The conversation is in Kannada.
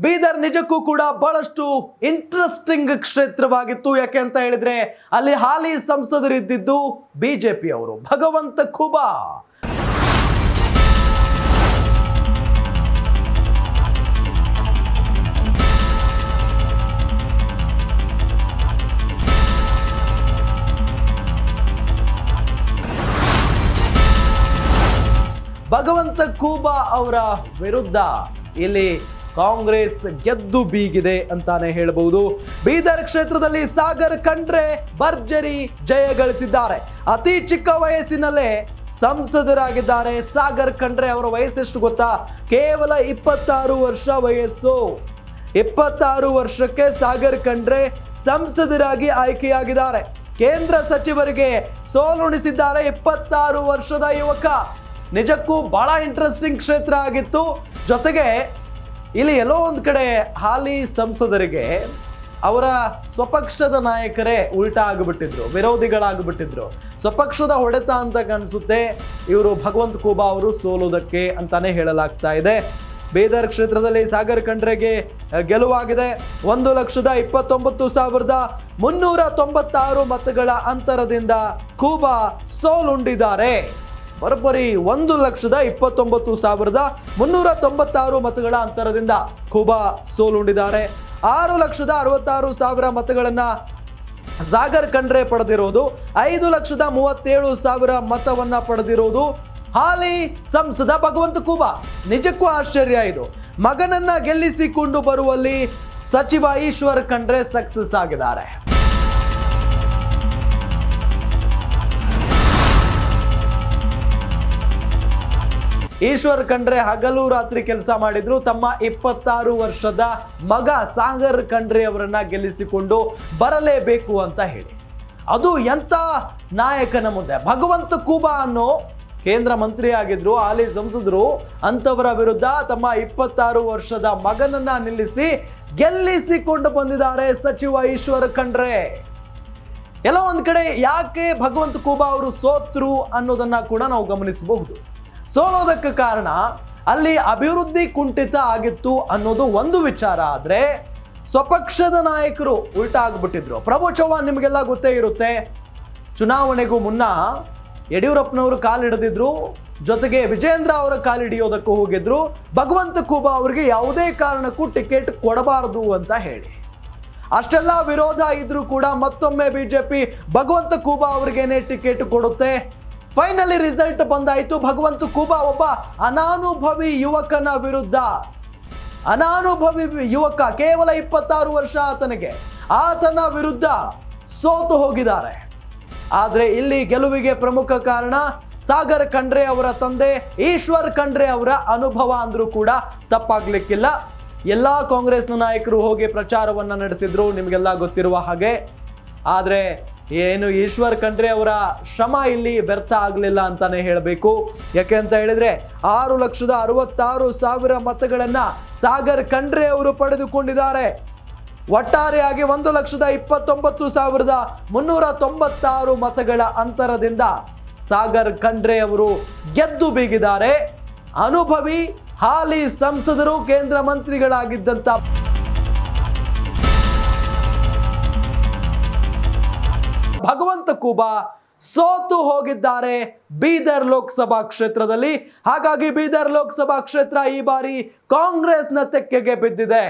ಬೀದರ್ ನಿಜಕ್ಕೂ ಕೂಡ ಬಹಳಷ್ಟು ಇಂಟ್ರೆಸ್ಟಿಂಗ್ ಕ್ಷೇತ್ರವಾಗಿತ್ತು. ಯಾಕೆ ಅಂತ ಹೇಳಿದ್ರೆ ಅಲ್ಲಿ ಹಾಲಿ ಸಂಸದರಿದ್ದಿದ್ದು ಬಿಜೆಪಿ ಅವರು ಭಗವಂತ ಖೂಬಾ. ಭಗವಂತ ಖೂಬಾ ಅವರ ವಿರುದ್ಧ ಇಲ್ಲಿ ಕಾಂಗ್ರೆಸ್ ಗೆದ್ದು ಬೀಗಿದೆ ಅಂತಾನೆ ಹೇಳಬಹುದು. ಬೀದರ್ ಕ್ಷೇತ್ರದಲ್ಲಿ ಸಾಗರ್ ಖಂಡ್ರೆ ಭರ್ಜರಿ ಜಯ ಗಳಿಸಿದ್ದಾರೆ. ಅತಿ ಚಿಕ್ಕ ವಯಸ್ಸಿನಲ್ಲೇ ಸಂಸದರಾಗಿದ್ದಾರೆ. ಸಾಗರ್ ಖಂಡ್ರೆ ಅವರ ವಯಸ್ಸೆಷ್ಟು ಗೊತ್ತಾ? ಕೇವಲ 26 ವರ್ಷ ವಯಸ್ಸು. 26 ವರ್ಷಕ್ಕೆ ಸಾಗರ್ ಖಂಡ್ರೆ ಸಂಸದರಾಗಿ ಆಯ್ಕೆಯಾಗಿದ್ದಾರೆ. ಕೇಂದ್ರ ಸಚಿವರಿಗೆ ಸೋಲುಣಿಸಿದ್ದಾರೆ 26 ವರ್ಷದ ಯುವಕ. ನಿಜಕ್ಕೂ ಬಹಳ ಇಂಟ್ರೆಸ್ಟಿಂಗ್ ಕ್ಷೇತ್ರ ಆಗಿತ್ತು. ಜೊತೆಗೆ ಇಲ್ಲಿ ಎಲ್ಲೋ ಒಂದು ಕಡೆ ಹಾಲಿ ಸಂಸದರಿಗೆ ಅವರ ಸ್ವಪಕ್ಷದ ನಾಯಕರೇ ಉಲ್ಟಾ ಆಗಿಬಿಟ್ಟಿದ್ರು, ವಿರೋಧಿಗಳಾಗಿಬಿಟ್ಟಿದ್ರು. ಸ್ವಪಕ್ಷದ ಹೊಡೆತ ಅಂತ ಕಾಣಿಸುತ್ತೆ ಇವರು ಭಗವಂತ ಖೂಬಾ ಅವರು ಸೋಲುವುದಕ್ಕೆ ಅಂತಾನೆ ಹೇಳಲಾಗ್ತಾ ಇದೆ. ಬೀದರ್ ಕ್ಷೇತ್ರದಲ್ಲಿ ಸಾಗರ್ ಖಂಡ್ರೆಗೆ ಗೆಲುವಾಗಿದೆ. 1,29,396 ಮತಗಳ ಅಂತರದಿಂದ ಖೂಬಾ ಸೋಲುಂಡಿದ್ದಾರೆ. ಬರೋಬ್ಬರಿ 1,29,396 ಮತಗಳ ಅಂತರದಿಂದ ಖೂಬಾ ಸೋಲುಂಡಿದ್ದಾರೆ. 6,66,000 ಮತಗಳನ್ನ ಸಾಗರ್ ಖಂಡ್ರೆ ಪಡೆದಿರೋದು. 5,37,000 ಮತವನ್ನ ಪಡೆದಿರೋದು ಹಾಲಿ ಸಂಸದ ಭಗವಂತ ಖೂಬಾ. ನಿಜಕ್ಕೂ ಆಶ್ಚರ್ಯ ಇದು. ಮಗನನ್ನ ಗೆಲ್ಲಿಸಿಕೊಂಡು ಬರುವಲ್ಲಿ ಸಚಿವ ಈಶ್ವರ್ ಖಂಡ್ರೆ ಸಕ್ಸಸ್ ಆಗಿದ್ದಾರೆ. ಈಶ್ವರ್ ಖಂಡ್ರೆ ಹಗಲು ರಾತ್ರಿ ಕೆಲಸ ಮಾಡಿದ್ರು. ತಮ್ಮ 26 ವರ್ಷದ ಮಗ ಸಾಗರ್ ಖಂಡ್ರೆ ಅವರನ್ನ ಗೆಲ್ಲಿಸಿಕೊಂಡು ಬರಲೇಬೇಕು ಅಂತ ಹೇಳಿ. ಅದು ಎಂತ ನಾಯಕನ ಮುಂದೆ. ಭಗವಂತ ಖೂಬಾ ಅನ್ನೋ ಕೇಂದ್ರ ಮಂತ್ರಿ ಆಗಿದ್ರು, ಹಾಲಿ ಸಂಸದರು. ಅಂತವರ ವಿರುದ್ಧ ತಮ್ಮ 26 ವರ್ಷದ ಮಗನನ್ನ ನಿಲ್ಲಿಸಿ ಗೆಲ್ಲಿಸಿಕೊಂಡು ಬಂದಿದ್ದಾರೆ ಸಚಿವ ಈಶ್ವರ್ ಖಂಡ್ರೆ. ಎಲ್ಲೋ ಒಂದ್ ಕಡೆ ಯಾಕೆ ಭಗವಂತ ಖೂಬಾ ಅವರು ಸೋತ್ರು ಅನ್ನೋದನ್ನ ಕೂಡ ನಾವು ಗಮನಿಸಬಹುದು. ಸೋಲೋದಕ್ಕೆ ಕಾರಣ ಅಲ್ಲಿ ಅಭಿವೃದ್ಧಿ ಕುಂಠಿತ ಆಗಿತ್ತು ಅನ್ನೋದು ಒಂದು ವಿಚಾರ. ಆದ್ರೆ ಸ್ವಪಕ್ಷದ ನಾಯಕರು ಉಲ್ಟಾ ಆಗ್ಬಿಟ್ಟಿದ್ರು. ಪ್ರಭು ಚವ್ಹಾಣ್ ನಿಮಗೆಲ್ಲ ಗೊತ್ತೇ ಇರುತ್ತೆ. ಚುನಾವಣೆಗೂ ಮುನ್ನ ಯಡಿಯೂರಪ್ಪನವರು ಕಾಲಿಡಿದ್ರು, ಜೊತೆಗೆ ವಿಜೇಂದ್ರ ಅವರ ಕಾಲಿಡಿಯೋದಕ್ಕೂ ಹೋಗಿದ್ರು. ಭಗವಂತ ಖೂಬಾ ಅವರಿಗೆ ಯಾವುದೇ ಕಾರಣಕ್ಕೂ ಟಿಕೆಟ್ ಕೊಡಬಾರದು ಅಂತ ಹೇಳಿ. ಅಷ್ಟೆಲ್ಲ ವಿರೋಧ ಇದ್ರೂ ಕೂಡ ಮತ್ತೊಮ್ಮೆ ಬಿಜೆಪಿ ಭಗವಂತ ಖೂಬಾ ಅವರಿಗೇನೆ ಟಿಕೆಟ್ ಕೊಡುತ್ತೆ. ಫೈನಲಿ ರಿಸಲ್ಟ್ ಬಂದಾಯಿತು. ಭಗವಂತ ಖೂಬಾ ಒಬ್ಬ ಅನಾನುಭವಿ ಯುವಕನ ವಿರುದ್ಧ, ಅನಾನುಭವಿ ಯುವಕ, ಕೇವಲ 26 ವರ್ಷ ಆತನ ವಿರುದ್ಧ ಸೋತು ಹೋಗಿದ್ದಾರೆ. ಆದ್ರೆ ಇಲ್ಲಿ ಗೆಲುವಿಗೆ ಪ್ರಮುಖ ಕಾರಣ ಸಾಗರ್ ಖಂಡ್ರೆ ಅವರ ತಂದೆ ಈಶ್ವರ್ ಖಂಡ್ರೆ ಅವರ ಅನುಭವ ಅಂದ್ರೂ ಕೂಡ ತಪ್ಪಾಗ್ಲಿಕ್ಕಿಲ್ಲ. ಎಲ್ಲಾ ಕಾಂಗ್ರೆಸ್ನ ನಾಯಕರು ಹೋಗಿ ಪ್ರಚಾರವನ್ನ ನಡೆಸಿದ್ರು, ನಿಮಗೆಲ್ಲ ಗೊತ್ತಿರುವ ಹಾಗೆ. ಆದ್ರೆ ಏನು ಈಶ್ವರ್ ಖಂಡ್ರೆ ಅವರ ಶ್ರಮ ಇಲ್ಲಿ ವ್ಯರ್ಥ ಆಗಲಿಲ್ಲ ಅಂತಾನೆ ಹೇಳಬೇಕು. ಯಾಕೆ ಅಂತ ಹೇಳಿದ್ರೆ 6,66,000 ಮತಗಳನ್ನ ಸಾಗರ್ ಖಂಡ್ರೆ ಅವರು ಪಡೆದುಕೊಂಡಿದ್ದಾರೆ. ಒಟ್ಟಾರೆಯಾಗಿ 1,29,396 ಮತಗಳ ಅಂತರದಿಂದ ಸಾಗರ್ ಖಂಡ್ರೆ ಅವರು ಗೆದ್ದು ಬೀಗಿದ್ದಾರೆ. ಅನುಭವಿ ಹಾಲಿ ಸಂಸದರು, ಕೇಂದ್ರ ಮಂತ್ರಿಗಳಾಗಿದ್ದಂತ ಭಗವಂತ ಖೂಬಾ ಸೋತು ಹೋಗಿದ್ದಾರೆ ಬೀದರ್ ಲೋಕಸಭಾ ಕ್ಷೇತ್ರದಲ್ಲಿ. ಹಾಗಾಗಿ ಬೀದರ್ ಲೋಕಸಭಾ ಕ್ಷೇತ್ರ ಈ ಬಾರಿ ಕಾಂಗ್ರೆಸ್ನ ತೆಕ್ಕೆಗೆ ಬಿದ್ದಿದೆ.